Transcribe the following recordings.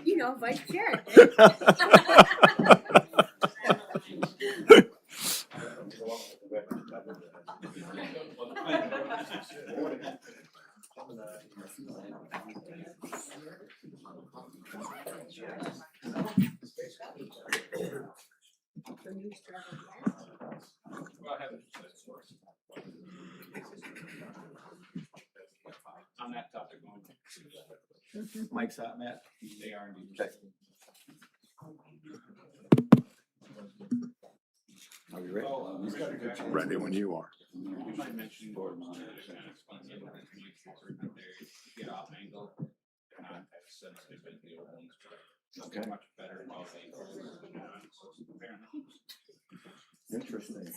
You know, Vice Chair. On that topic. Mike's hot, Matt. They are indeed. Are you ready? Ready when you are. You might mention board monitors and get off angle. They're not as sensitive as the old ones, but they're much better quality. Interesting.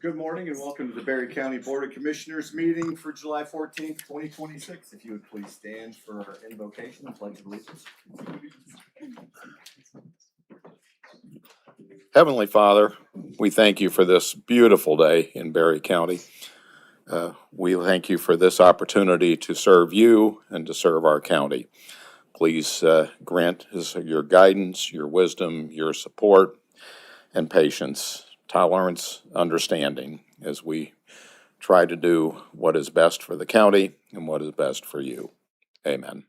Good morning and welcome to the Berry County Board of Commissioners meeting for July 14th, 2026. If you would please stand for our invocation and pledge of allegiance. Heavenly Father, we thank you for this beautiful day in Berry County. We thank you for this opportunity to serve you and to serve our county. Please grant us your guidance, your wisdom, your support, and patience, tolerance, understanding as we try to do what is best for the county and what is best for you. Amen.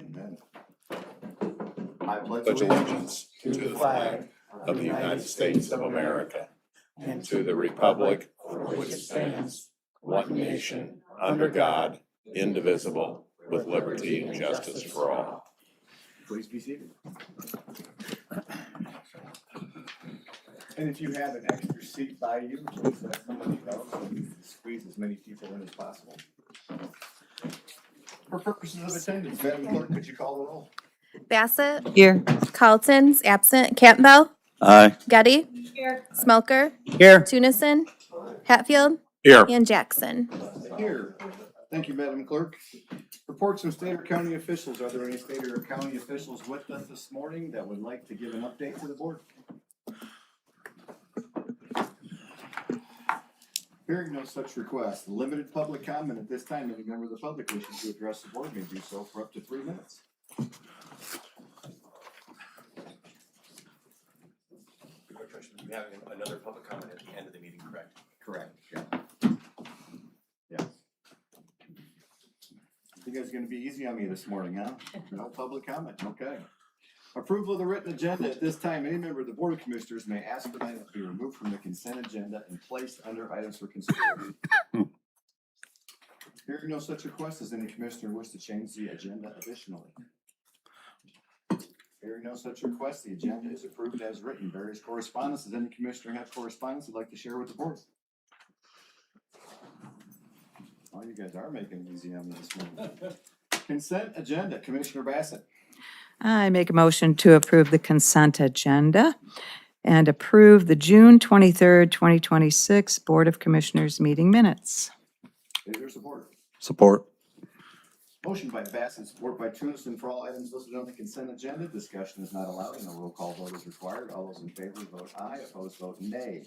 Amen. I pledge allegiance to the flag of the United States of America and to the republic for which it stands, one nation, under God, indivisible, with liberty and justice for all. Please be seated. And if you have an extra seat by you, please let somebody know so we can squeeze as many people in as possible. For purposes of attendance, Madam Clerk, could you call the roll? Bassett. Here. Carlton's absent. Campbell. Aye. Getty. Smelker. Here. Tunison. Hatfield. Here. And Jackson. Here. Thank you, Madam Clerk. Reports from state or county officials. Are there any state or county officials with us this morning that would like to give an update to the board? Hearing no such request, limited public comment at this time. Any member of the public wishing to address the board may do so for up to 3 minutes. You have another public comment at the end of the meeting, correct? Correct, yeah. Yeah. You guys are gonna be easy on me this morning, huh? No public comment, okay. Approval of the written agenda. At this time, any member of the Board of Commissioners may ask for items to be removed from the consent agenda and placed under items for consideration. Hearing no such request, does any commissioner wish to change the agenda additionally? Hearing no such request, the agenda is approved as written. Various correspondence. Does any commissioner have correspondence they'd like to share with the board? Oh, you guys are making it easy on me this morning. Consent agenda, Commissioner Bassett. I make a motion to approve the consent agenda and approve the June 23rd, 2026 Board of Commissioners meeting minutes. Is there support? Support. Motion by Bassett, support by Tunison for all items listed on the consent agenda. Discussion is not allowed and a roll call vote is required. All those in favor vote aye, opposed vote nay.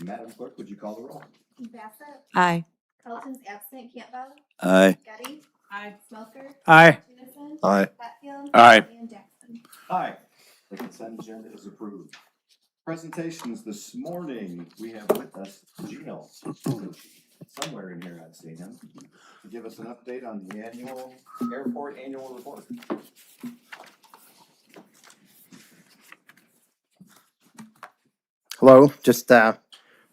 Madam Clerk, would you call the roll? Bassett. Aye. Carlton's absent. Campbell. Aye. Getty. Aye. Smelker. Aye. Tunison. Aye. Hatfield. Aye. And Jackson. Aye. The consent agenda is approved. Presentations this morning, we have with us Gino. Somewhere in here I've seen him. To give us an update on the airport annual report. Hello, just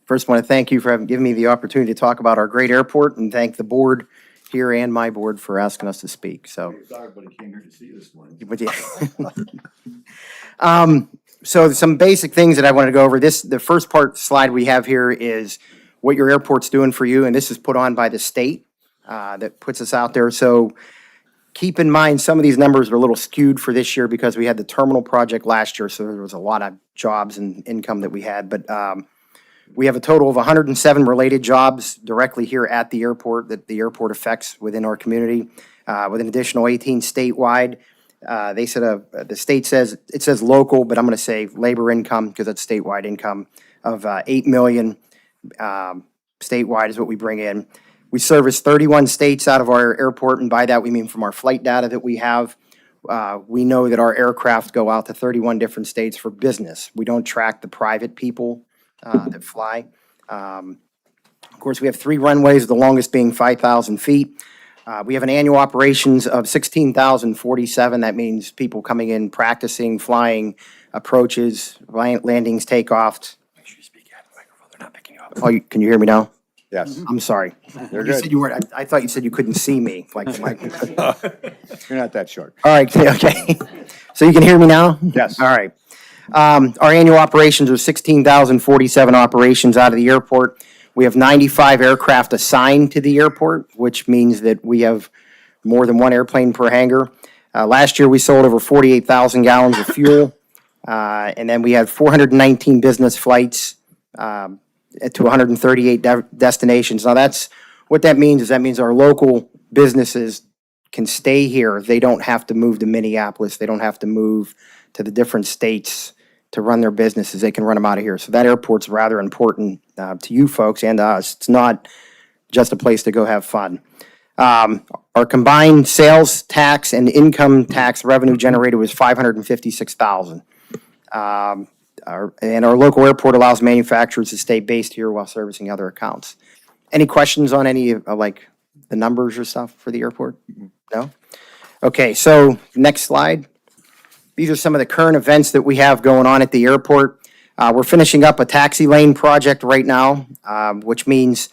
first want to thank you for giving me the opportunity to talk about our great airport and thank the board here and my board for asking us to speak, so. Sorry, everybody came here to see you this morning. But yeah. So some basic things that I wanted to go over. The first slide we have here is what your airport's doing for you, and this is put on by the state that puts us out there. So keep in mind, some of these numbers are a little skewed for this year because we had the terminal project last year, so there was a lot of jobs and income that we had. But we have a total of 107 related jobs directly here at the airport that the airport affects within our community, with an additional 18 statewide. They said the state says, it says local, but I'm going to say labor income because that's statewide income of 8 million statewide is what we bring in. We service 31 states out of our airport, and by that we mean from our flight data that we have. We know that our aircraft go out to 31 different states for business. We don't track the private people that fly. Of course, we have 3 runways, the longest being 5,000 feet. We have an annual operations of 16,047. That means people coming in, practicing, flying, approaches, landings, takeoffs. Make sure you speak at the microphone. They're not picking you up. Oh, can you hear me now? Yes, I'm sorry. you're You said good. you weren't, I thought you said you couldn't see me, like the mic. You're not that short. All right, okay. So you can hear me now? Yes. All right. Our annual operations are 16,047 operations out of the airport. We have 95 aircraft assigned to the airport, which means that we have more than 1 airplane per hangar. Last year, we sold over 48,000 gallons of fuel. And then we had 419 business flights to 138 destinations. Now that's, what that means is that means our local businesses can stay here. They don't have to move to Minneapolis. They don't have to move to the different states to run their businesses. They can run them out of here. So that airport's rather important to you folks and to us. It's not just a place to go have fun. Our combined sales tax and income tax revenue generated was $556,000. And our local airport allows manufacturers to stay based here while servicing other accounts. Any questions on any of like the numbers or stuff for the airport? No? Okay, so next slide. These are some of the current events that we have going on at the airport. We're finishing up a taxi lane project right now, which means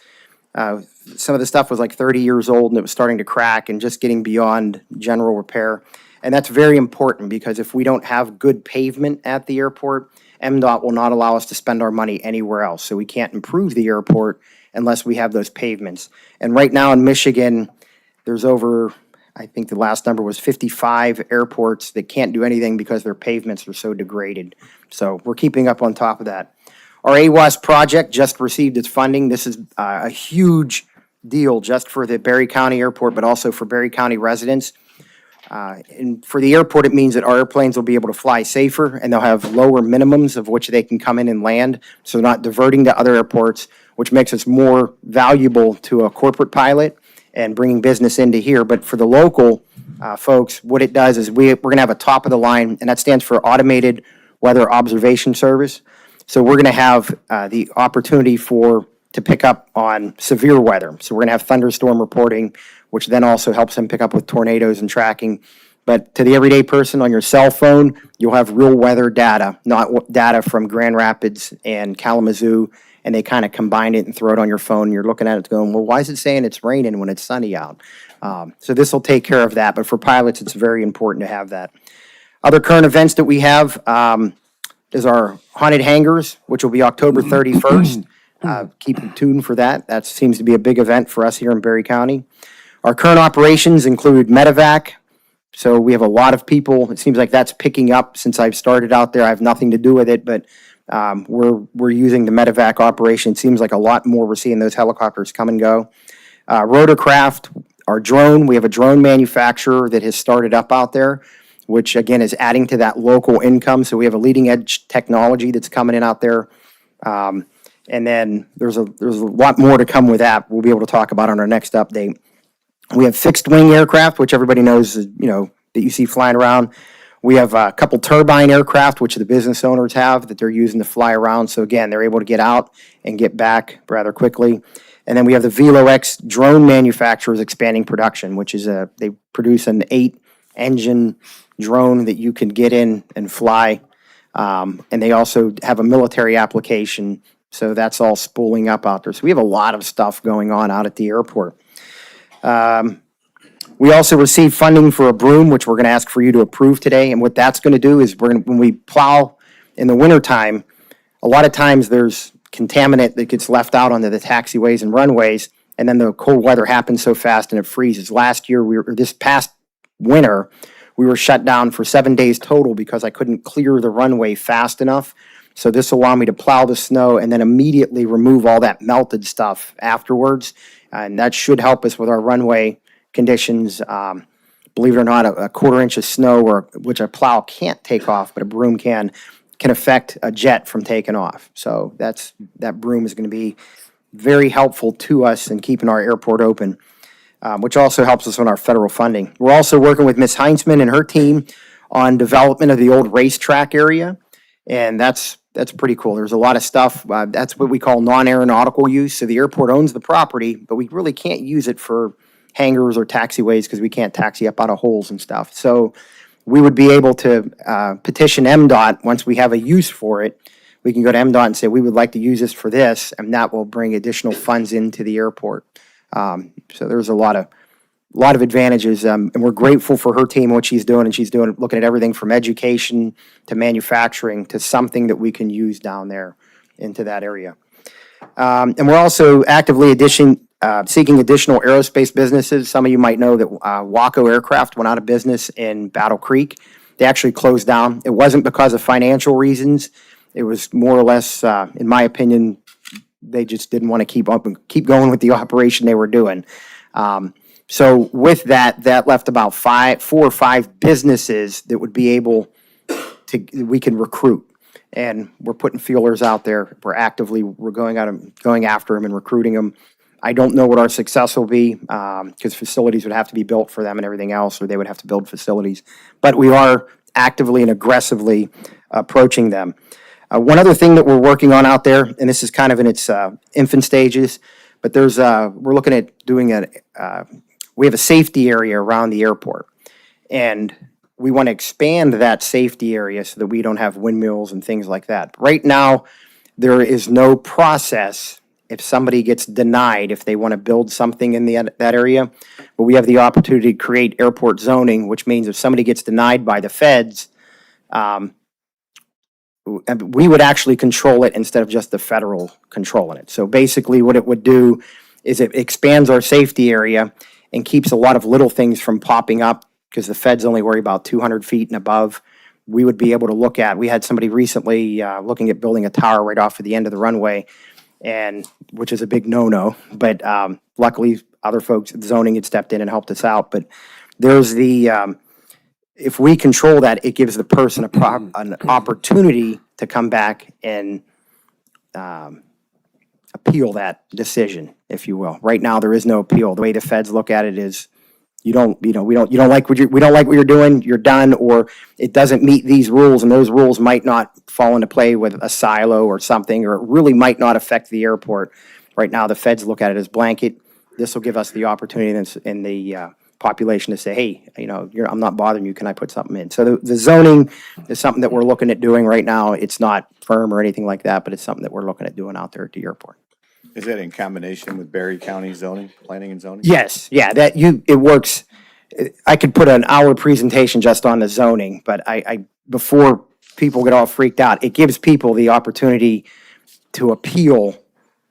some of the stuff was like 30 years old and it was starting to crack and just getting beyond general repair. And that's very important because if we don't have good pavement at the airport, MDOT will not allow us to spend our money anywhere else. So we can't improve the airport unless we have those pavements. And right now in Michigan, there's over, I think the last number was 55 airports that can't do anything because their pavements are so degraded. So we're keeping up on top of that. Our AWAS project just received its funding. This is a huge deal just for the Berry County Airport, but also for Berry County residents. And for the airport, it means that our airplanes will be able to fly safer and they'll have lower minimums of which they can come in and land. So they're not diverting to other airports, which makes us more valuable to a corporate pilot and bringing business into here. But for the local folks, what it does is we're going to have a top of the line, and that stands for Automated Weather Observation Service. So we're going to have the opportunity to pick up on severe weather. So we're going to have thunderstorm reporting, which then also helps them pick up with tornadoes and tracking. But to the everyday person on your cell phone, you'll have real weather data, not data from Grand Rapids and Kalamazoo, and they kind of combine it and throw it on your phone. You're looking at it going, well, why is it saying it's raining when it's sunny out? So this will take care of that, but for pilots, it's very important to have that. Other current events that we have is our haunted hangars, which will be October 31st. Keep tuned for that. That seems to be a big event for us here in Berry County. Our current operations include Medevac. So we have a lot of people. It seems like that's picking up since I've started out there. I have nothing to do with it, but we're using the Medevac operation. It seems like a lot more. We're seeing those helicopters come and go. Rotorcraft, our drone. We have a drone manufacturer that has started up out there, which again is adding to that local income. So we have a leading edge technology that's coming in out there. And then there's a lot more to come with that. We'll be able to talk about on our next update. We have fixed wing aircraft, which everybody knows, that you see flying around. We have a couple turbine aircraft, which the business owners have that they're using to fly around. So again, they're able to get out and get back rather quickly. And then we have the Velo X drone manufacturers expanding production, which is they produce an 8-engine drone that you can get in and fly. And they also have a military application. So that's all spooling up out there. So we have a lot of stuff going on out at the airport. We also received funding for a broom, which we're going to ask for you to approve today. And what that's going to do is when we plow in the wintertime, a lot of times there's contaminant that gets left out onto the taxiways and runways, and then the cold weather happens so fast and it freezes. Last year, this past winter, we were shut down for 7 days total because I couldn't clear the runway fast enough. So this will allow me to plow the snow and then immediately remove all that melted stuff afterwards. And that should help us with our runway conditions. Believe it or not, a quarter inch of snow, which a plow can't take off, but a broom can affect a jet from taking off. So that broom is going to be very helpful to us in keeping our airport open, which also helps us on our federal funding. We're also working with Ms. Heinzman and her team on development of the old racetrack area, and that's pretty cool. There's a lot of stuff. That's what we call non-aeronautical use. So the airport owns the property, but we really can't use it for hangars or taxiways because we can't taxi up out of holes and stuff. So we would be able to petition MDOT once we have a use for it. We can go to MDOT and say, we would like to use this for this, and that will bring additional funds into the airport. So there's a lot of advantages, and we're grateful for her team and what she's doing, and she's looking at everything from education to manufacturing to something that we can use down there into that area. And we're also actively seeking additional aerospace businesses. Some of you might know that Waco Aircraft went out of business in Battle Creek. They actually closed down. It wasn't because of financial reasons. It was more or less, in my opinion, they just didn't want to keep going with the operation they were doing. So with that left about 4 or 5 businesses that would be able we can recruit. And we're putting feelers out there. We're going after them and recruiting them. I don't know what our success will be because facilities would have to be built for them and everything else, or they would have to build facilities. But we are actively and aggressively approaching them. One other thing that we're working on out there, and this is kind of in its infant stages, but we're looking at doing we have a safety area around the airport, and we want to expand that safety area so that we don't have windmills and things like that. Right now, there is no process if somebody gets denied if they want to build something in that area, but we have the opportunity to create airport zoning, which means if somebody gets denied by the feds, we would actually control it instead of just the federal controlling it. So basically what it would do is it expands our safety area and keeps a lot of little things from popping up because the feds only worry about 200 feet and above. We would be able to we had somebody recently looking at building a tower right off of the end of the runway, which is a big no-no, but luckily other folks, zoning had stepped in and helped us out. But there's if we control that, it gives the person an opportunity to come back and appeal that decision, if you will. Right now, there is no appeal. The way the feds look at it is, we don't like what you're doing, you're done, or it doesn't meet these rules, and those rules might not fall into play with a silo or something, or it really might not affect the airport. Right now, the feds look at it as blanket. This will give us the opportunity in the population to say, hey, I'm not bothering you, can I put something in? So the zoning is something that we're looking at doing right now. It's not firm or anything like that, but it's something that we're looking at doing out there at the airport. Is that in combination with Berry County zoning, planning and zoning? Yes, yeah, it works. I could put an hour presentation just on the zoning, but before people get all freaked out, it gives people the opportunity to appeal,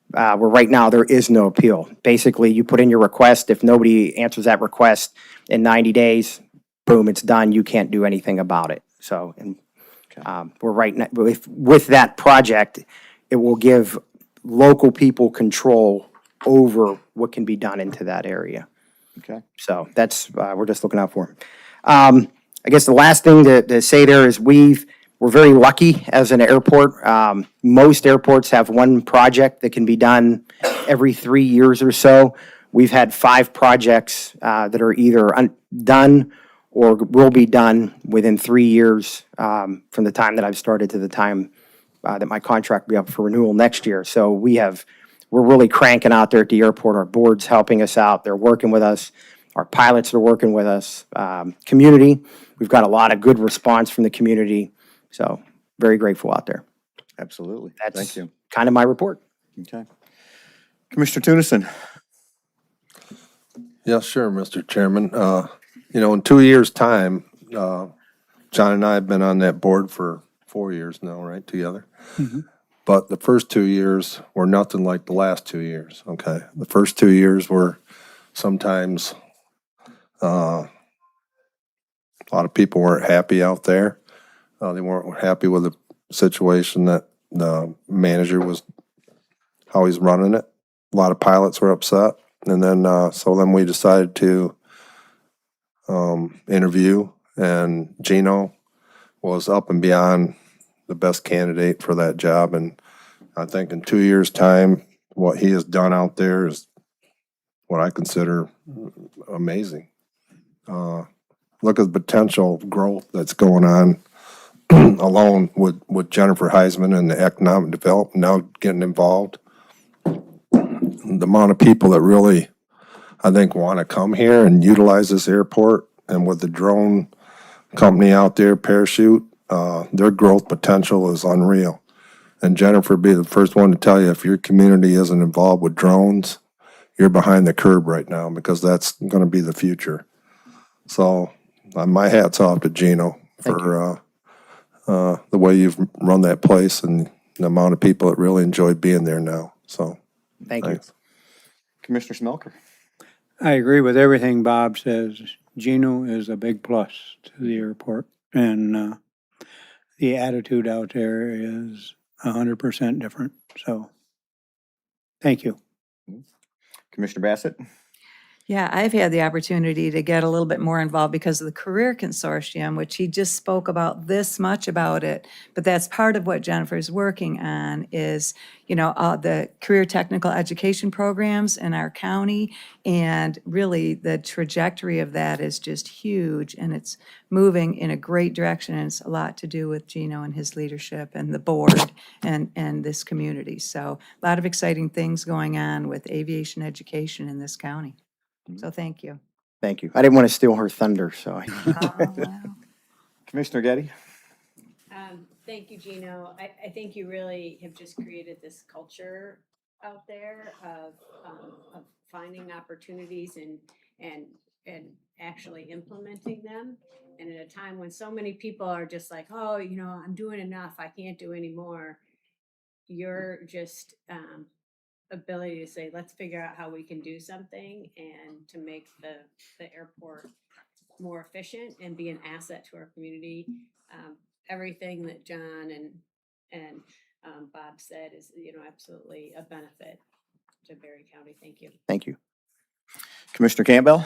where right now there is no appeal. Basically, you put in your request. If nobody answers that request in 90 days, boom, it's done. You can't do anything about it. So, we're right now, with that project, it will give local people control over what can be done into that area. Okay. So that's, we're just looking out for. I guess the last thing to say there is we're very lucky as an airport. Most airports have one project that can be done every 3 years or so. We've had 5 projects that are either done or will be done within 3 years from the time that I've started to the time that my contract will be up for renewal next year. So we're really cranking out there at the airport. Our board's helping us out. They're working with us. Our pilots are working with us. Community, we've got a lot of good response from the community. So very grateful out there. Absolutely. That's Thank you. kind of my report. Okay. Commissioner Tunison. Yeah, sure, Mr. Chairman. In 2 years' time, John and I have been on that board for 4 years now, right, together? Mm-hmm. But the first 2 years were nothing like the last 2 years, okay? The first 2 years were sometimes A lot of people weren't happy out there. They weren't happy with the situation that the manager was, how he's running it. A lot of pilots were upset. And then, so then we decided to interview, and Gino was up and beyond the best candidate for that job. And I think in 2 years' time, what he has done out there is what I consider amazing. Look at the potential growth that's going on alone with Jennifer Heisman and the economic development now getting involved. The amount of people that really, I think, want to come here and utilize this airport, and with the drone company out there, Parachute, their growth potential is unreal. And Jennifer be the first one to tell you, if your community isn't involved with drones, you're behind the curve right now, because that's going to be the future. So my hat's off to Gino for the way you've run that place and the amount of people that really enjoy being there now. So Thank you. thanks. Commissioner Smelker. I agree with everything Bob says. Gino is a big plus to the airport, and the attitude out there is 100% different. So, thank you. Commissioner Bassett. Yeah, I've had the opportunity to get a little bit more involved because of the Career Consortium, which he just spoke about this much about it. But that's part of what Jennifer's working on is, the career technical education programs in our county. And really, the trajectory of that is just huge, and it's moving in a great direction. And it's a lot to do with Gino and his leadership and the board and this community. So a lot of exciting things going on with aviation education in this county. So thank you. Thank you. I didn't want to steal her thunder, so. Commissioner Getty. Thank you, Gino. I think you really have just created this culture out there of finding opportunities and actually implementing them. And at a time when so many people are just like, oh, I'm doing enough, I can't do any more. You're just ability to say, let's figure out how we can do something and to make the airport more efficient and be an asset to our community. Everything that John and Bob said is, absolutely a benefit to Berry County. Thank you. Thank you. Commissioner Campbell.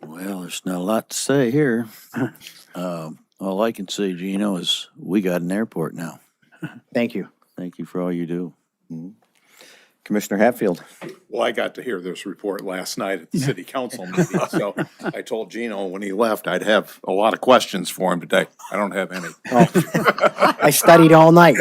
Well, there's not a lot to say here. All I can say, Gino, is we got an airport now. Thank you. Thank you for all you do. Commissioner Hatfield. Well, I got to hear this report last night at the city council meeting, so I told Gino when he left, I'd have a lot of questions for him today. I don't have any. I studied all night.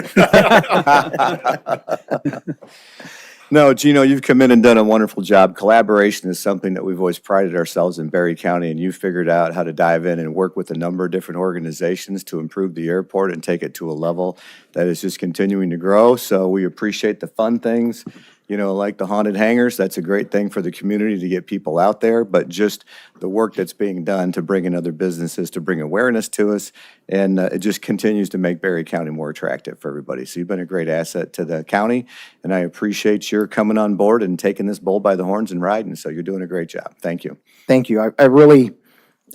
No, Gino, you've come in and done a wonderful job. Collaboration is something that we've always prided ourselves in Berry County, and you figured out how to dive in and work with a number of different organizations to improve the airport and take it to a level that is just continuing to grow. So we appreciate the fun things, like the haunted hangars. That's a great thing for the community to get people out there, but just the work that's being done to bring in other businesses, to bring awareness to us, and it just continues to make Berry County more attractive for everybody. So you've been a great asset to the county, and I appreciate your coming on board and taking this bull by the horns and riding. So you're doing a great job. Thank you. Thank you. I really,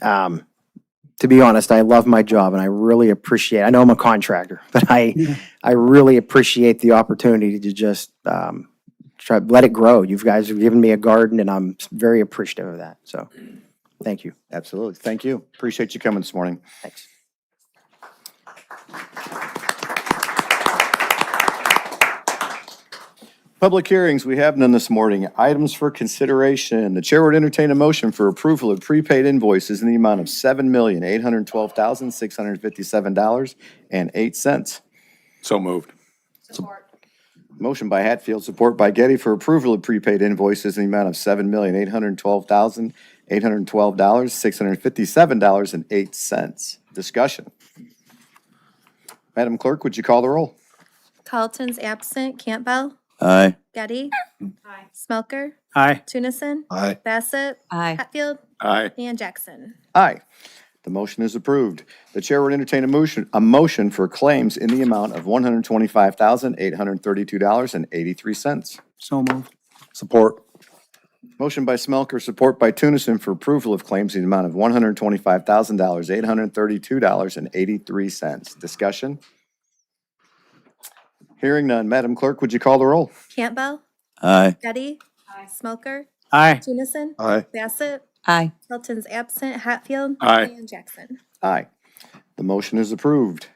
to be honest, I love my job, and I really appreciate, I know I'm a contractor, but I really appreciate the opportunity to just try let it grow. You guys have given me a garden, and I'm very appreciative of that. So thank you. Absolutely. Thank you. Appreciate you coming this morning. Thanks. Public hearings, we have none this morning. Items for consideration. The chair would entertain a motion for approval of prepaid invoices in the amount of $7,812,657.08. So moved. Support. Motion by Hatfield, support by Getty for approval of prepaid invoices in the amount of $7,812,812.657.08. Discussion. Madam Clerk, would you call the roll? Carlton's absent. Campbell. Aye. Getty. Aye. Smelker. Aye. Tunison. Aye. Bassett. Aye. Hatfield. Aye. And Jackson. Aye. The motion is approved. The chair would entertain a motion for claims in the amount of $125,832.83. So moved. Support. Motion by Smelker, support by Tunison for approval of claims in the amount of $125,832.83. Discussion? Hearing none. Madam Clerk, would you call the roll? Campbell, Aye. Getty. Smelker, Aye. Tennyson, Aye. Bassett, Aye. Carlton's absent, Hatfield. Aye. And Jackson. Aye. The motion is approved.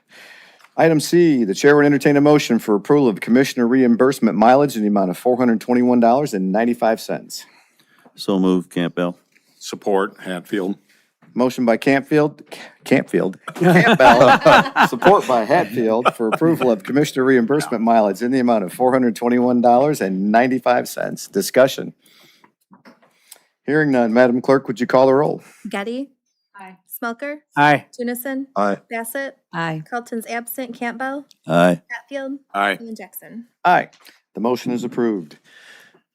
Item C, the chair would entertain a motion for approval of commissioner reimbursement mileage in the amount of $421.95. So moved, Campbell. Support Hatfield. Motion by Campbell, support by Hatfield for approval of commissioner reimbursement mileage in the amount of $421.95. Discussion. Hearing none. Madam Clerk, would you call the roll? Getty. Aye. Smelker, Aye. Tennyson, Aye. Bassett, Aye. Carlton's absent, Campbell, Aye. Hatfield. Aye. And Jackson. Aye. The motion is approved.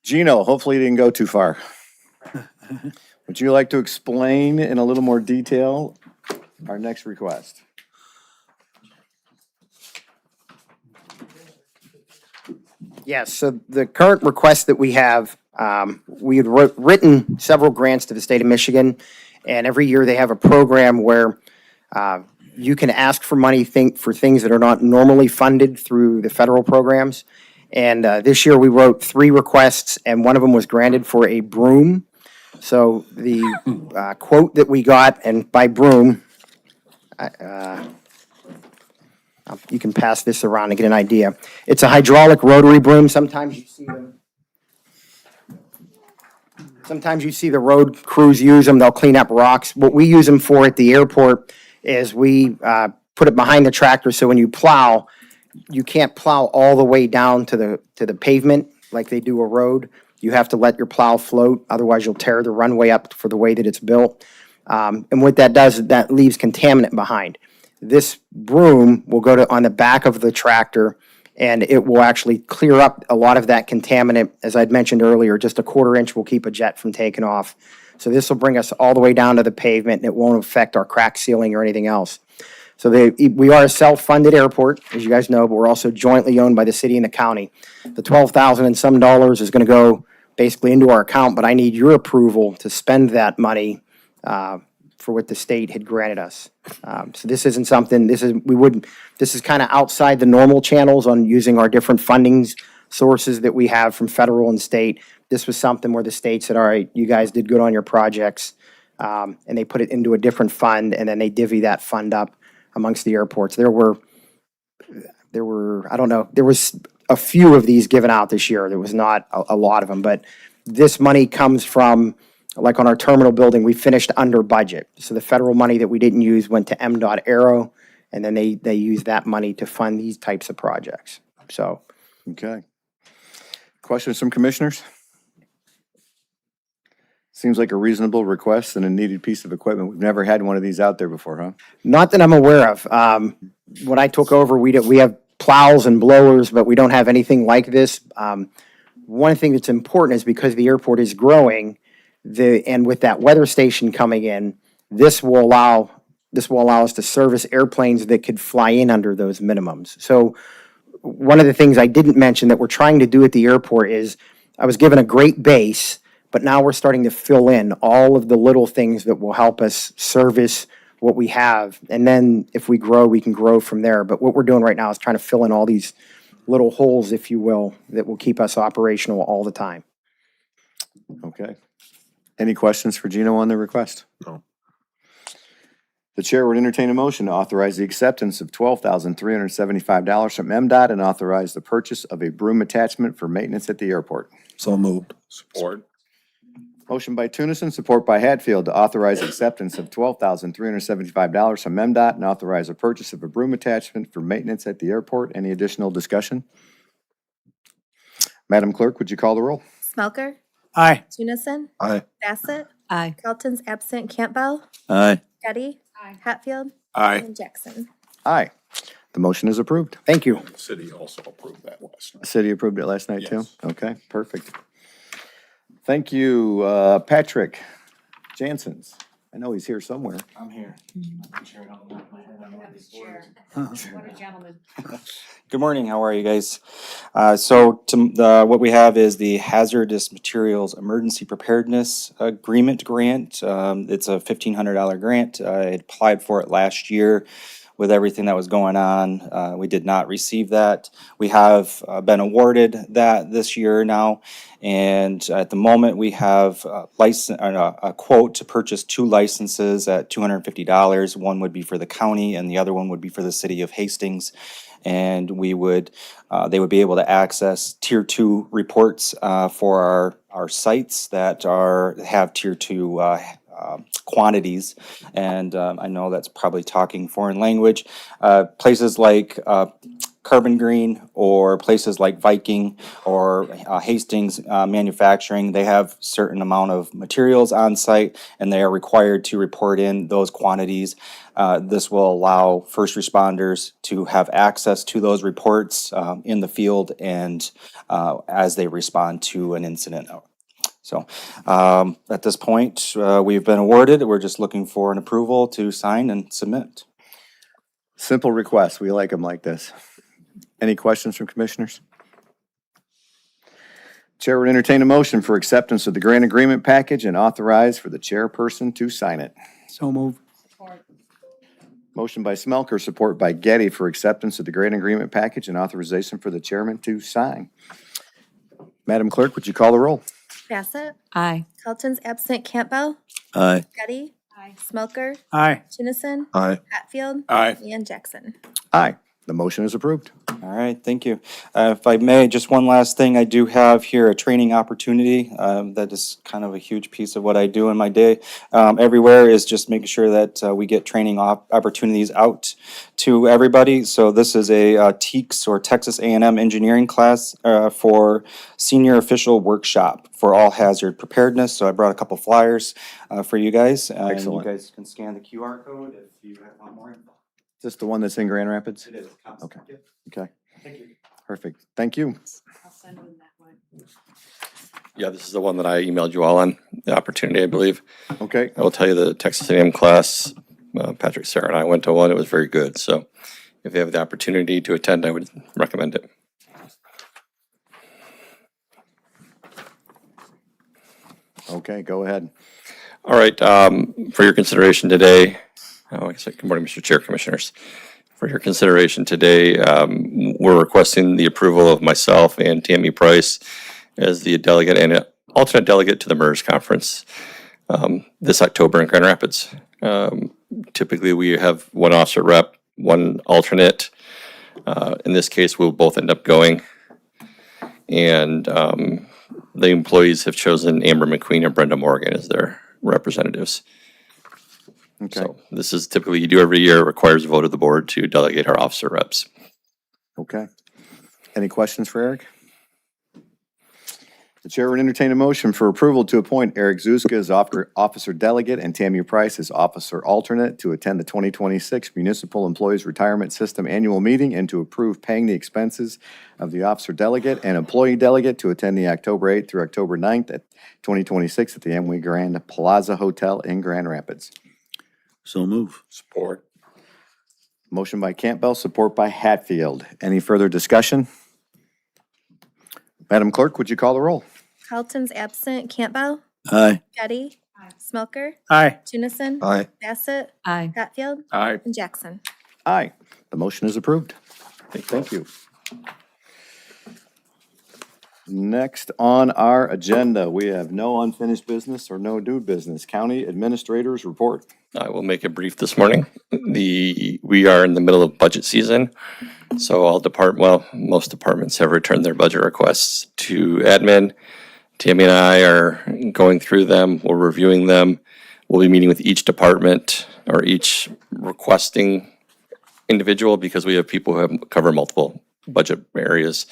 Gino, hopefully you didn't go too far. Would you like to explain in a little more detail our next request? Yes, so the current request that we have, we had written several grants to the state of Michigan, and every year they have a program where you can ask for money for things that are not normally funded through the federal programs. And this year we wrote 3 requests, and one of them was granted for a broom. So the quote that we got, and by broom, you can pass this around to get an idea. It's a hydraulic rotary broom. Sometimes you see them. Sometimes you see the road crews use them. They'll clean up rocks. What we use them for at the airport is we put it behind the tractor, so when you plow, you can't plow all the way down to the pavement like they do a road. You have to let your plow float, otherwise you'll tear the runway up for the way that it's built. And what that does is that leaves contaminant behind. This broom will go on the back of the tractor, and it will actually clear up a lot of that contaminant. As I'd mentioned earlier, just a 1/4 inch will keep a jet from taking off. So this will bring us all the way down to the pavement, and it won't affect our crack sealing or anything else. So we are a self-funded airport, as you guys know, but we're also jointly owned by the city and the county. The $12,000 and some is going to go basically into our account, but I need your approval to spend that money for what the state had granted us. So this isn't something, this is kind of outside the normal channels on using our different funding sources that we have from federal and state. This was something where the state said, all right, you guys did good on your projects, and they put it into a different fund, and then they divvy that fund up amongst the airports. There were, I don't know, there was a few of these given out this year. There was not a lot of them, but this money comes from, like on our terminal building, we finished under budget. So the federal money that we didn't use went to MDOT Aero, and then they used that money to fund these types of projects. So, Okay. Questions from commissioners? Seems like a reasonable request and a needed piece of equipment. We've never had one of these out there before, huh? not that I'm aware of. When I took over, we have plows and blowers, but we don't have anything like this. One thing that's important is because the airport is growing, and with that weather station coming in, this will allow us to service airplanes that could fly in under those minimums. So one of the things I didn't mention that we're trying to do at the airport is I was given a great base, but now we're starting to fill in all of the little things that will help us service what we have. And then if we grow, we can grow from there. But what we're doing right now is trying to fill in all these little holes, if you will, that will keep us operational all the time. Okay. Any questions for Gino on the request? No. The chair would entertain a motion to authorize the acceptance of $12,375 from MDOT and authorize the purchase of a broom attachment for maintenance at the airport. So moved. Support. Motion by Tunison, support by Hatfield to authorize acceptance of $12,375 from MDOT and authorize the purchase of a broom attachment for maintenance at the airport. Any additional discussion? Madam Clerk, would you call the roll? Smelker, Aye. Tennyson, Aye. Bassett, Aye. Carlton's absent, Campbell, Aye. Getty, Hatfield. Aye. And Jackson. Aye. The motion is approved. Thank you. The city also approved that last night. The city approved it last night too? Yes. Okay, perfect. Thank you, Patrick Janssens. I know he's here somewhere. I'm here. What a gentleman. Good morning, how are you guys? What we have is the Hazardous Materials Emergency Preparedness Agreement grant. It's a $1,500 grant. I had applied for it last year with everything that was going on. We did not receive that. We have been awarded that this year now. And at the moment, we have a quote to purchase 2 licenses at $250. One would be for the county and the other one would be for the city of Hastings. And they would be able to access Tier 2 reports for our sites that have Tier 2 quantities. And I know that's probably talking foreign language. Places like Carbon Green or places like Viking or Hastings Manufacturing, they have certain amount of materials on site and they are required to report in those quantities. This will allow first responders to have access to those reports in the field and as they respond to an incident. So at this point, we've been awarded. We're just looking for an approval to sign and submit. Simple request. We like them like this. Any questions from commissioners? Chair would entertain a motion for acceptance of the grant agreement package and authorize for the chairperson to sign it. So moved. Motion by Smelker, support by Getty for acceptance of the grant agreement package and authorization for the chairman to sign. Madam Clerk, would you call the roll? Bassett? Aye. Carlton's absent Campbell? Aye. Getty? Aye. Smoker? Aye. Tennyson? Aye. Hatfield? Aye. And Jackson. Aye. The motion is approved. All right, thank you. If I may, just one last thing, I do have here a training opportunity. That is kind of a huge piece of what I do in my day. Everywhere is just making sure that we get training opportunities out to everybody. So this is a TEACS or Texas A&M engineering class for senior official workshop for all hazard preparedness. So I brought a couple flyers for you guys. Excellent. You guys can scan the QR code if you want more info. Is this the one that's in Grand Rapids? It is. Okay. Yep. Okay, Thank you. perfect. Thank you. I'll send him that one. Yeah, this is the one that I emailed you all on, the opportunity, I believe. Okay, I will tell you the Texas A&M class, Patrick, Sarah, and I went to one. It was very good. So if you have the opportunity to attend, I would recommend it. okay, go ahead. All right, for your consideration today, good morning, Mr. Chair, Commissioners. For your consideration today, we're requesting the approval of myself and Tammy Price as the delegate and alternate delegate to the MERS conference this October in Grand Rapids. Typically, we have one officer rep, one alternate. In this case, we'll both end up going. And the employees have chosen Amber McQueen and Brenda Morgan as their representatives. Okay, So this is typically you do every year, requires a vote of the board to delegate our officer reps. okay. Any questions for Eric? The chair would entertain a motion for approval to appoint Eric Zuska as officer delegate and Tammy Price as officer alternate to attend the 2026 Municipal Employees Retirement System Annual Meeting and to approve paying the expenses of the officer delegate and employee delegate to attend the October 8th through October 9th at 2026 at the Amway Grand Plaza Hotel in Grand Rapids. So move. Support. Motion by Campbell, support by Hatfield. Any further discussion? Madam Clerk, would you call the roll? Carlton's absent Campbell? Aye. Getty? Smoker? Aye. Tennyson? Aye. Bassett? Aye. Hatfield? Aye. And Jackson. Aye. The motion is approved. Thank you. Next on our agenda, we have no unfinished business or no new business. County Administrator's Report. I will make it brief this morning. We are in the middle of budget season. So most departments have returned their budget requests to admin. Tammy and I are going through them. We're reviewing them. We'll be meeting with each department or each requesting individual because we have people who cover multiple budget areas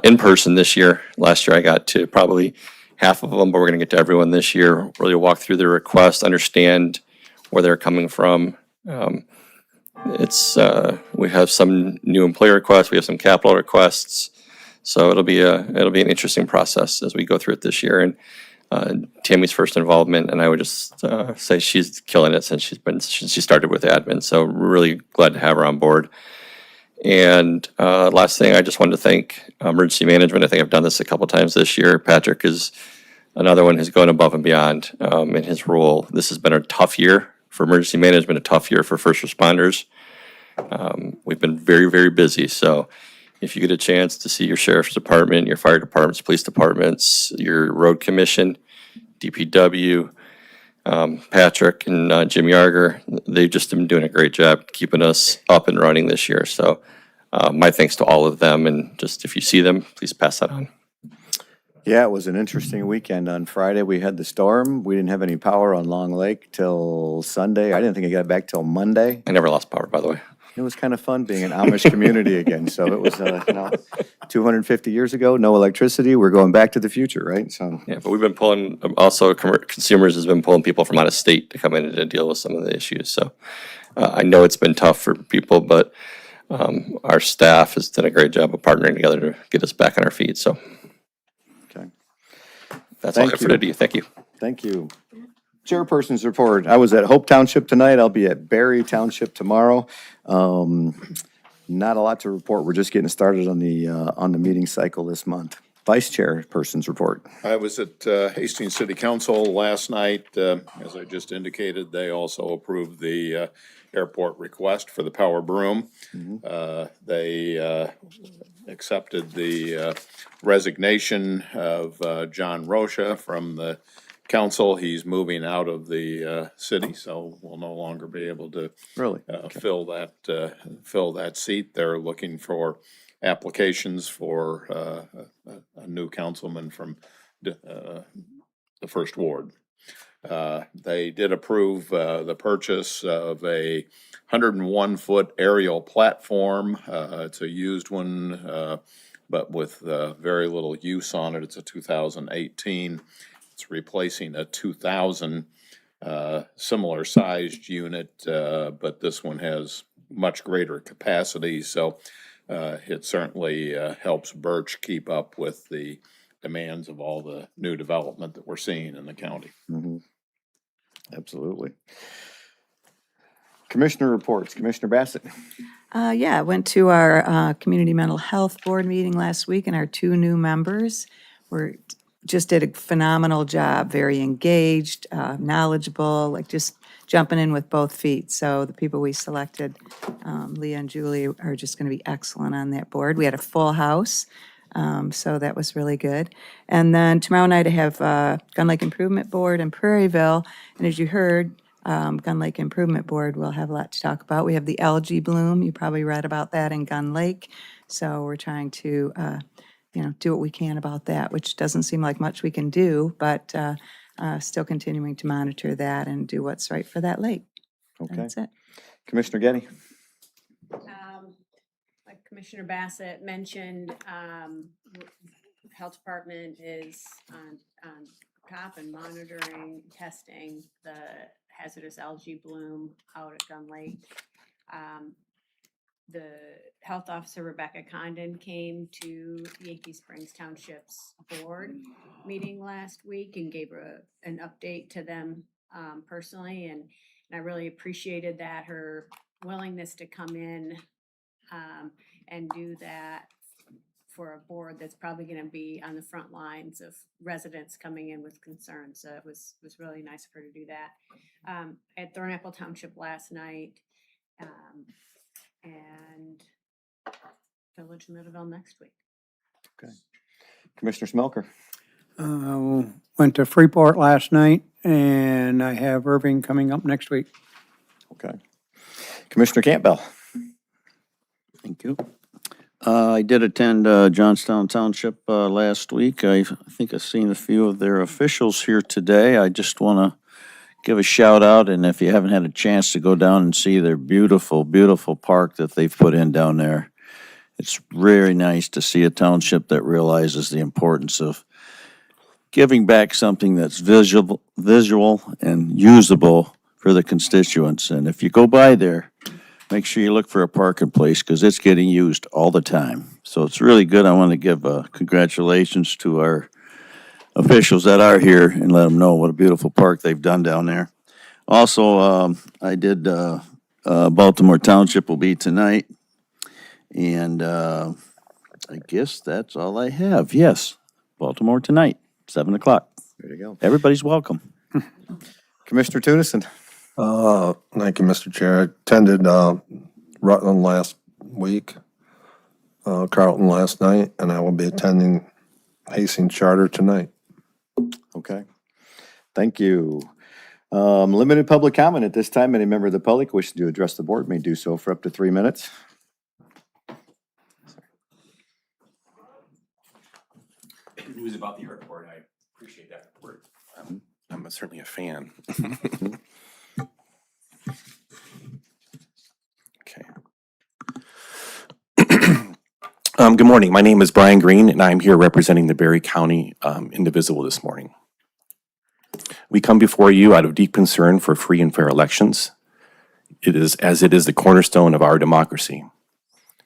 in person this year. Last year I got to probably half of them, but we're going to get to everyone this year. Really walk through their request, understand where they're coming from. We have some new employee requests. We have some capital requests. So it'll be an interesting process as we go through it this year. And Tammy's first involvement, and I would just say she's killing it since she started with admin. So we're really glad to have her on board. And last thing, I just wanted to thank emergency management. I think I've done this a couple times this year. Patrick is another one who's going above and beyond in his role. This has been a tough year for emergency management, a tough year for first responders. We've been very, very busy. So if you get a chance to see your sheriff's department, your fire departments, police departments, your road commission, DPW, Patrick and Jim Yarger, they've just been doing a great job keeping us up and running this year. So my thanks to all of them. And just if you see them, please pass that on. Yeah, it was an interesting weekend. On Friday, we had the storm. We didn't have any power on Long Lake till Sunday. I didn't think I got back till Monday. I never lost power, by the way. It was kind of fun being an Amish community again. So it was, 250 years ago, no electricity. We're going back to the future, right? So, Yeah, but we've been pulling, also consumers has been pulling people from out of state to come in and to deal with some of the issues. So I know it's been tough for people, but our staff has done a great job of partnering together to get us back on our feet. So okay. that's all I Thank have for you. today. Thank you. Thank you. Chairperson's report. I was at Hope Township tonight. I'll be at Berry Township tomorrow. Not a lot to report. We're just getting started on the meeting cycle this month. Vice Chairperson's report. I was at Hastings City Council last night. As I just indicated, they also approved the airport request for the power broom. They accepted the resignation of John Rocha from the council. He's moving out of the city, so we'll no longer be able to Really? fill that seat. They're looking for applications for a new councilman from the first ward. They did approve the purchase of a 101-foot aerial platform. It's a used one, but with very little use on it. It's a 2018. It's replacing a 2000 similar sized unit, but this one has much greater capacity. So it certainly helps Birch keep up with the demands of all the new development that we're seeing in the county. Mhm. Absolutely. Commissioner reports. Commissioner Bassett. Yeah, I went to our Community Mental Health Board meeting last week, and our two new members just did a phenomenal job, very engaged, knowledgeable, like just jumping in with both feet. So the people we selected, Leah and Julie, are just going to be excellent on that board. We had a full house, so that was really good. And then tomorrow night I have Gun Lake Improvement Board in Prairieville, and as you heard, Gun Lake Improvement Board will have a lot to talk about. We have the algae bloom. You probably read about that in Gun Lake. So we're trying to do what we can about that, which doesn't seem like much we can do, but still continuing to monitor that and do what's right for that lake. Okay. That's it. Commissioner Getty. Like Commissioner Bassett mentioned, Health Department is on top and monitoring, testing the hazardous algae bloom out at Gun Lake. The health officer, Rebecca Condon, came to Yankee Springs Township's board meeting last week and gave an update to them personally. And I really appreciated that, her willingness to come in and do that for a board that's probably going to be on the front lines of residents coming in with concerns. So it was really nice of her to do that. At Thornapple Township last night, and Village of Middleville next week. Okay. Commissioner Smelker. Went to Freeport last night, and I have Irving coming up next week. Okay. Commissioner Campbell. Thank you. I did attend Johnstown Township last week. I think I've seen a few of their officials here today. I just want to give a shout out, and if you haven't had a chance to go down and see their beautiful, beautiful park that they've put in down there, it's very nice to see a township that realizes the importance of giving back something that's visual and usable for the constituents. And if you go by there, make sure you look for a parking place because it's getting used all the time. So it's really good. I want to give congratulations to our officials that are here and let them know what a beautiful park they've done down there. Also, I did, Baltimore Township will be tonight. And I guess that's all I have. Yes, Baltimore tonight, 7 o'clock. There you go. Everybody's welcome. Commissioner Tunison. Thank you, Mr. Chair. I attended Rutland last week, Carlton last night, and I will be attending Hastings Charter tonight. Okay. Thank you. Limited public comment at this time. Any member of the public wishing to address the board may do so for up to 3 minutes. Good news about the airport. I appreciate that report. I'm certainly a fan. Okay. Good morning. My name is Brian Green, and I'm here representing the Berry County Indivisible this morning. We come before you out of deep concern for free and fair elections. It is the cornerstone of our democracy.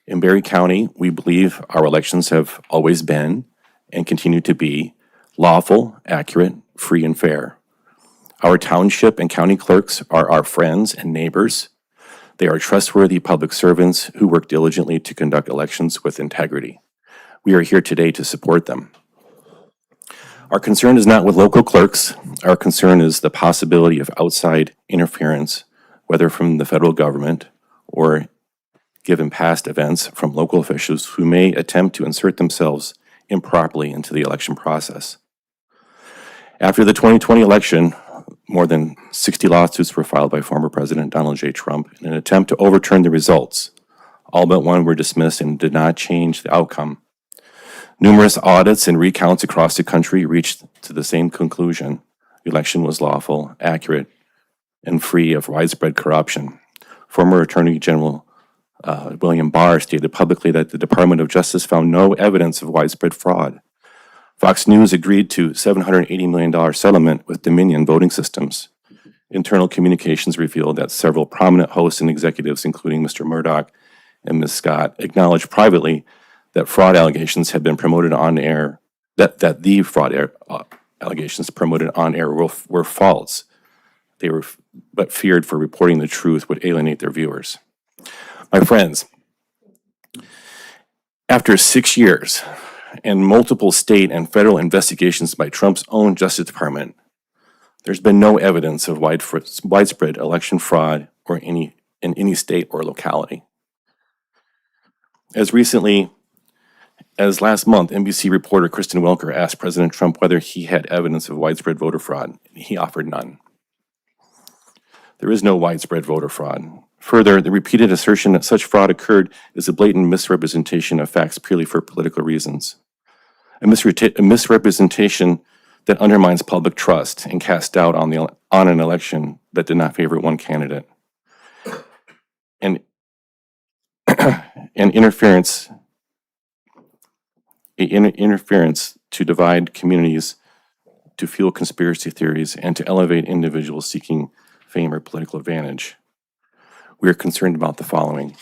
In Berry County, we believe our elections have always been and continue to be lawful, accurate, free, and fair. Our township and county clerks are our friends and neighbors. They are trustworthy public servants who work diligently to conduct elections with integrity. We are here today to support them. Our concern is not with local clerks. Our concern is the possibility of outside interference, whether from the federal government or, given past events, from local officials who may attempt to insert themselves improperly into the election process. After the 2020 election, more than 60 lawsuits were filed by former President Donald J. Trump in an attempt to overturn the results. All but one were dismissed and did not change the outcome. Numerous audits and recounts across the country reached to the same conclusion. The election was lawful, accurate, and free of widespread corruption. Former Attorney General William Barr stated publicly that the Department of Justice found no evidence of widespread fraud. Fox News agreed to $780 million settlement with Dominion Voting Systems. Internal communications revealed that several prominent hosts and executives, including Mr. Murdoch and Ms. Scott, acknowledged privately that fraud allegations had been promoted on air, that the fraud allegations promoted on air were false. They were but feared for reporting the truth would alienate their viewers. My friends, after 6 years and multiple state and federal investigations by Trump's own Justice Department, there's been no evidence of widespread election fraud in any state or locality. As recently as last month, NBC reporter Kristen Welker asked President Trump whether he had evidence of widespread voter fraud. He offered none. There is no widespread voter fraud. Further, the repeated assertion that such fraud occurred is a blatant misrepresentation of facts purely for political reasons. A misrepresentation that undermines public trust and casts doubt on an election that did not favor one candidate. And interference to divide communities, to fuel conspiracy theories, and to elevate individuals seeking fame or political advantage. We are concerned about the following: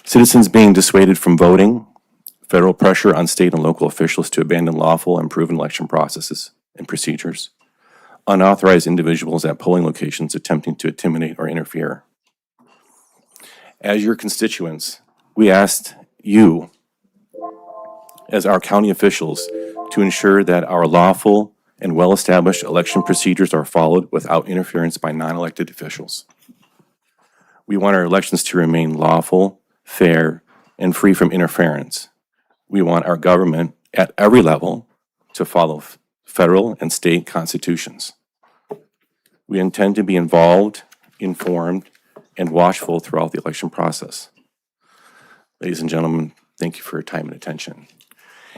citizens being dissuaded from voting, federal pressure on state and local officials to abandon lawful and proven election processes and procedures, unauthorized individuals at polling locations attempting to intimidate or interfere. As your constituents, we asked you, as our county officials, to ensure that our lawful and well-established election procedures are followed without interference by non-elected officials. We want our elections to remain lawful, fair, and free from interference. We want our government at every level to follow federal and state constitutions. We intend to be involved, informed, and watchful throughout the election process. Ladies and gentlemen, thank you for your time and attention.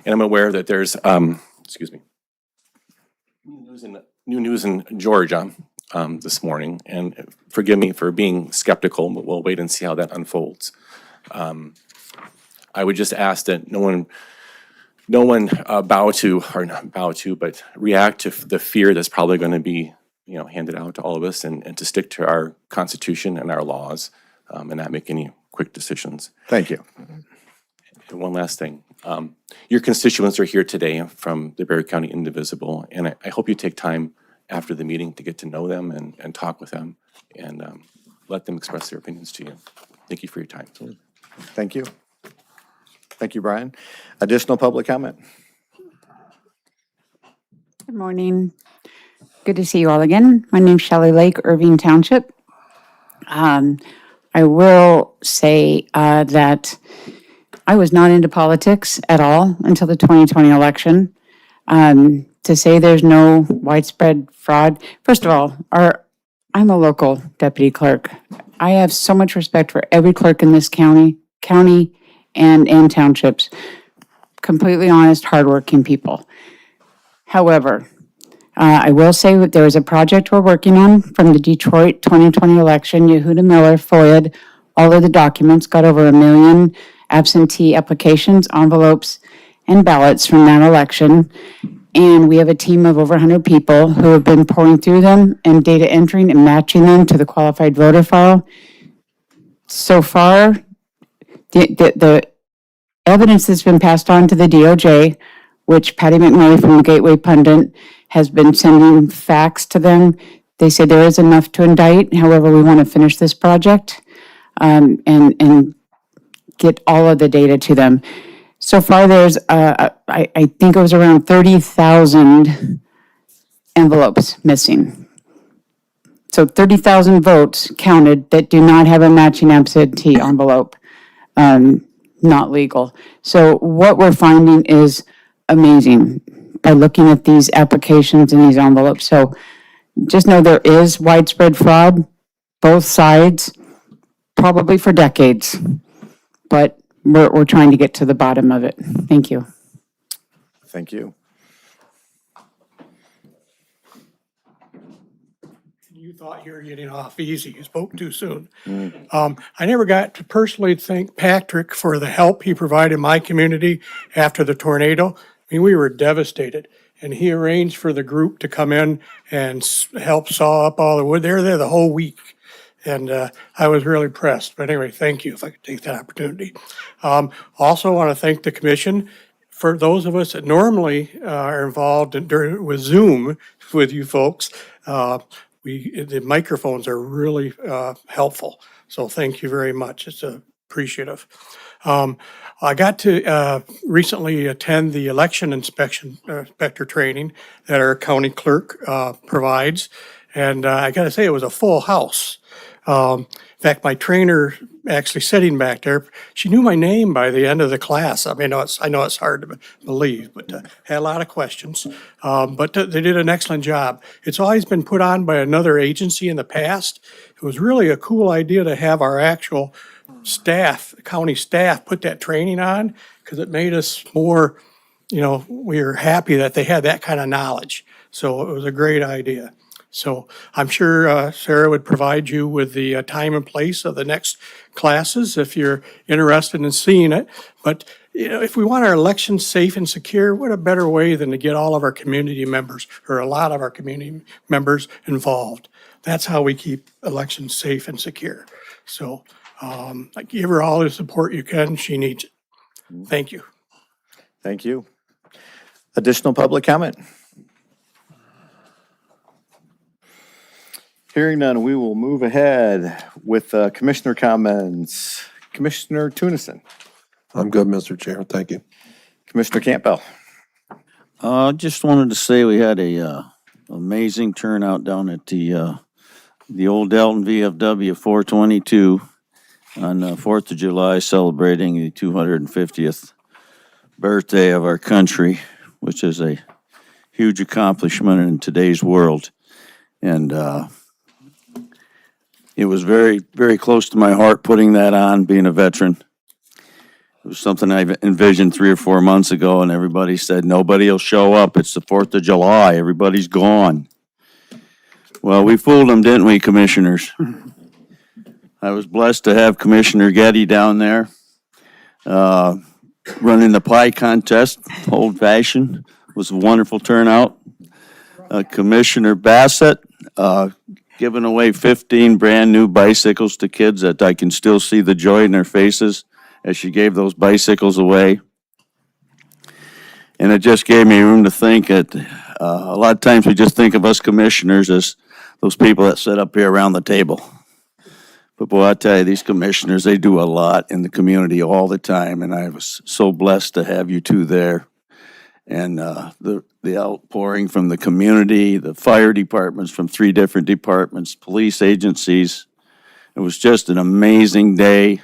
And I'm aware that there's, new news in Georgia this morning, and forgive me for being skeptical, but we'll wait and see how that unfolds. I would just ask that no one but react to the fear that's probably going to be, handed out to all of us, and to stick to our Constitution and our laws, and not make any quick decisions. Thank you. And one last thing. Your constituents are here today from the Berry County Indivisible, and I hope you take time after the meeting to get to know them and talk with them and let them express their opinions to you. Thank you for your time. Thank you. Thank you, Brian. Additional public comment? Good morning. Good to see you all again. My name's Shelley Lake, Irving Township. I will say that I was not into politics at all until the 2020 election. To say there's no widespread fraud, first of all, I'm a local deputy clerk. I have so much respect for every clerk in this county and townships. Completely honest, hardworking people. However, I will say that there is a project we're working on from the Detroit 2020 election. Yehuda Miller FOIA'd all of the documents, got over 1 million absentee applications, envelopes, and ballots from that election. And we have a team of over 100 people who have been pouring through them and data entering and matching them to the qualified voter file. So far, the evidence that's been passed on to the DOJ, which Patty McMurray from the Gateway Pundit has been sending facts to them. They say there is enough to indict. However, we want to finish this project and get all of the data to them. So far, there's, I think it was around 30,000 envelopes missing. So 30,000 votes counted that do not have a matching absentee envelope, not legal. So what we're finding is amazing by looking at these applications and these envelopes. So just know there is widespread fraud, both sides, probably for decades. But we're trying to get to the bottom of it. Thank you. Thank you. You thought you were getting off easy. You spoke too soon. I never got to personally thank Patrick for the help he provided my community after the tornado. I mean, we were devastated. And he arranged for the group to come in and help saw up all the wood. They were there the whole week. And I was really impressed. But anyway, thank you if I could take that opportunity. Also want to thank the commission. For those of us that normally are involved with Zoom with you folks, the microphones are really helpful. So thank you very much. It's appreciative. I got to recently attend the election inspector training that our county clerk provides. And I got to say, it was a full house. In fact, my trainer actually sitting back there, she knew my name by the end of the class. I mean, I know it's hard to believe, but had a lot of questions. But they did an excellent job. It's always been put on by another agency in the past. It was really a cool idea to have our actual staff, county staff, put that training on because it made us more, we were happy that they had that kind of knowledge. So it was a great idea. So I'm sure Sarah would provide you with the time and place of the next classes if you're interested in seeing it. But, if we want our elections safe and secure, what a better way than to get all of our community members or a lot of our community members involved. That's how we keep elections safe and secure. So give her all the support you can. She needs it. Thank you. Thank you. Additional public comment? Hearing none, we will move ahead with commissioner comments. Commissioner Tunison. I'm good, Mr. Chair. Thank you. Commissioner Campbell. Just wanted to say we had a amazing turnout down at the old Dalton VFW 422 on 4th of July, celebrating the 250th birthday of our country, which is a huge accomplishment in today's world. And it was very, very close to my heart putting that on, being a veteran. It was something I envisioned 3 or 4 months ago, and everybody said, nobody will show up. It's the 4th of July. Everybody's gone. Well, we fooled them, didn't we, commissioners? I was blessed to have Commissioner Getty down there running the pie contest, old-fashioned. It was a wonderful turnout. Commissioner Bassett giving away 15 brand-new bicycles to kids that I can still see the joy in their faces as she gave those bicycles away. And it just gave me room to think that, a lot of times we just think of us commissioners as those people that sit up here around the table. But boy, I tell you, these commissioners, they do a lot in the community all the time, and I was so blessed to have you two there. And the outpouring from the community, the fire departments from 3 different departments, police agencies. It was just an amazing day.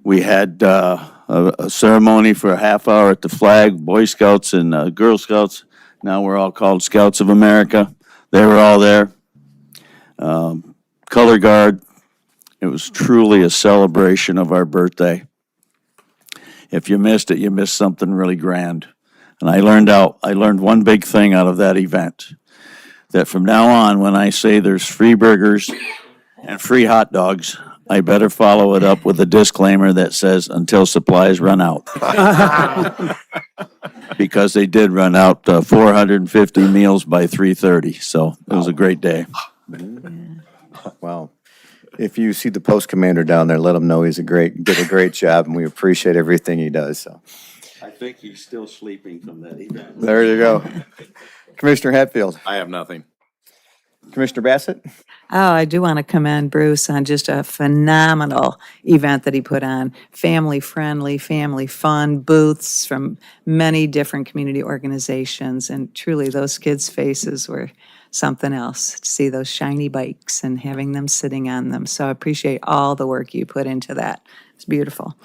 We had a ceremony for a half hour at the flag, Boy Scouts and Girl Scouts. Now we're all called Scouts of America. They were all there. Color Guard. It was truly a celebration of our birthday. If you missed it, you missed something really grand. And I learned one big thing out of that event, that from now on, when I say there's free burgers and free hot dogs, I better follow it up with a disclaimer that says, until supplies run out. Because they did run out 450 meals by 3:30, so it was a great day. Well, if you see the post commander down there, let him know did a great job, and we appreciate everything he does, so. I think he's still sleeping from that event. There you go. Commissioner Hatfield. I have nothing. Commissioner Bassett? Oh, I do want to commend Bruce on just a phenomenal event that he put on. Family friendly, family fun, booths from many different community organizations. And truly, those kids' faces were something else to see those shiny bikes and having them sitting on them. So I appreciate all the work you put into that. It's beautiful.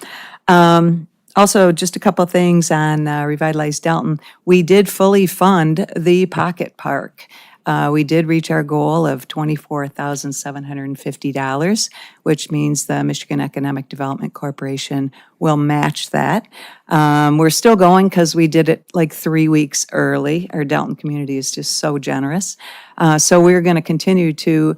Also, just a couple things on Revitalize Delton. We did fully fund the Pocket Park. We did reach our goal of $24,750, which means the Michigan Economic Development Corporation will match that. We're still going because we did it like 3 weeks early. Our Delton community is just so generous. So we're going to continue to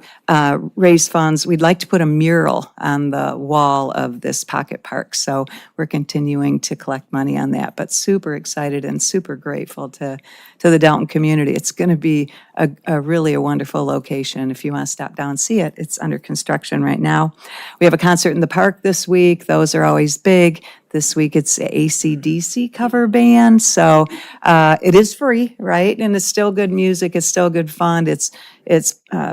raise funds. We'd like to put a mural on the wall of this Pocket Park. So we're continuing to collect money on that, but super excited and super grateful to the Delton community. It's going to be a really wonderful location. If you want to stop down and see it, it's under construction right now. We have a concert in the park this week. Those are always big. This week it's a AC/DC cover band, so it is free, right? And it's still good music. It's still good fun. It's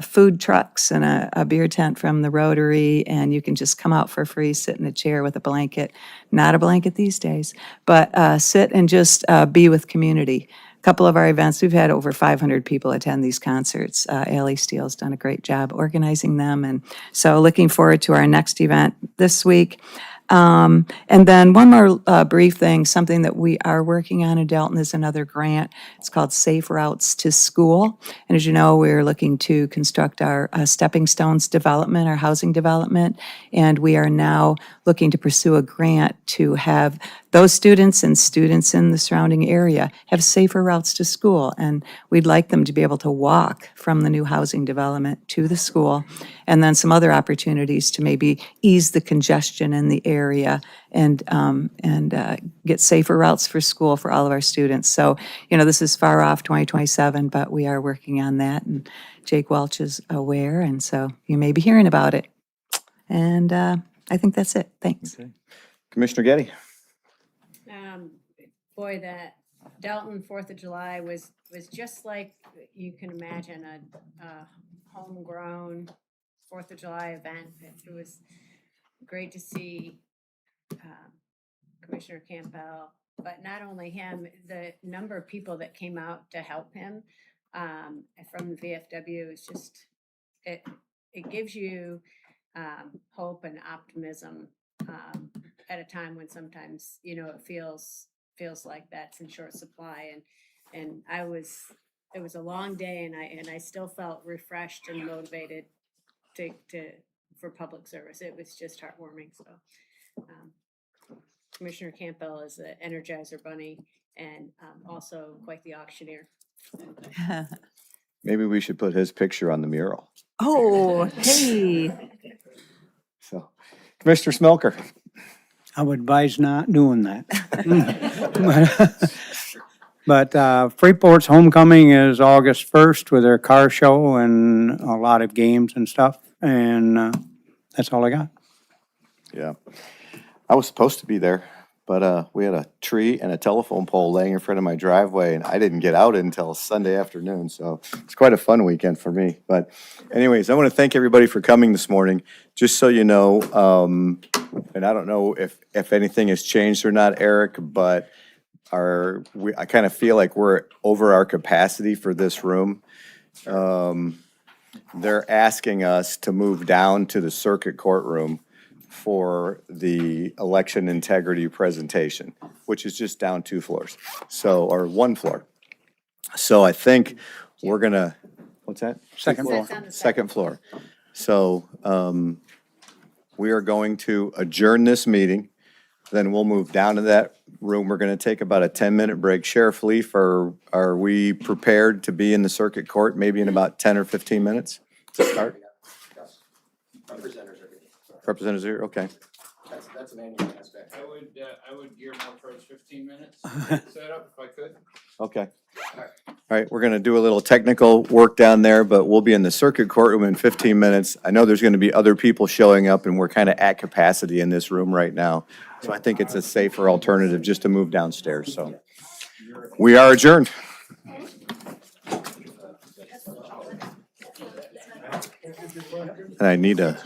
food trucks and a beer tent from the Rotary, and you can just come out for free, sit in a chair with a blanket. Not a blanket these days, but sit and just be with community. A couple of our events, we've had over 500 people attend these concerts. Allie Steele's done a great job organizing them, and so looking forward to our next event this week. And then one more brief thing, something that we are working on in Delton is another grant. It's called Safe Routes to School. And as you know, we're looking to construct our Stepping Stones development, our housing development. And we are now looking to pursue a grant to have those students and students in the surrounding area have safer routes to school. And we'd like them to be able to walk from the new housing development to the school. And then some other opportunities to maybe ease the congestion in the area and get safer routes for school for all of our students. So, this is far off, 2027, but we are working on that. And Jake Welch is aware, and so you may be hearing about it. And I think that's it. Thanks. Okay. Commissioner Getty? Boy, that Delton 4th of July was just like you can imagine a homegrown 4th of July event. It was great to see Commissioner Campbell, but not only him, the number of people that came out to help him from the VFW is just, it gives you hope and optimism at a time when sometimes, it feels like that's in short supply. And it was a long day, and I still felt refreshed and motivated for public service. It was just heartwarming. So Commissioner Campbell is the Energizer Bunny and also quite the auctioneer. Maybe we should put his picture on the mural. Oh, hey. So, Commissioner Smelker? I would advise not doing that. But Freeport's homecoming is August 1st with their car show and a lot of games and stuff. And that's all I got. Yeah. I was supposed to be there, But we had a tree and a telephone pole laying in front of my driveway, and I didn't get out until Sunday afternoon. So it's quite a fun weekend for me. But anyways, I want to thank everybody for coming this morning. Just so you know, and I don't know if anything has changed or not, Eric, but I kind of feel like we're over our capacity for this room. They're asking us to move down to the circuit courtroom for the election integrity presentation, which is just down 2 floors. So, or 1 floor. So I think we're gonna, what's that? Second floor. Second floor. So, we are going to adjourn this meeting. Then we'll move down to that room. We're gonna take about a 10-minute break. Sheriff Leaf, are we prepared to be in the circuit court maybe in about 10 or 15 minutes to start? Representatives here, okay. That's an annual aspect. I would gear more towards 15 minutes setup if I could. Okay. All right, we're gonna do a little technical work down there, but we'll be in the circuit courtroom in 15 minutes. I know there's gonna be other people showing up, and we're kind of at capacity in this room right now. So I think it's a safer alternative just to move downstairs, so. We are adjourned. And I need a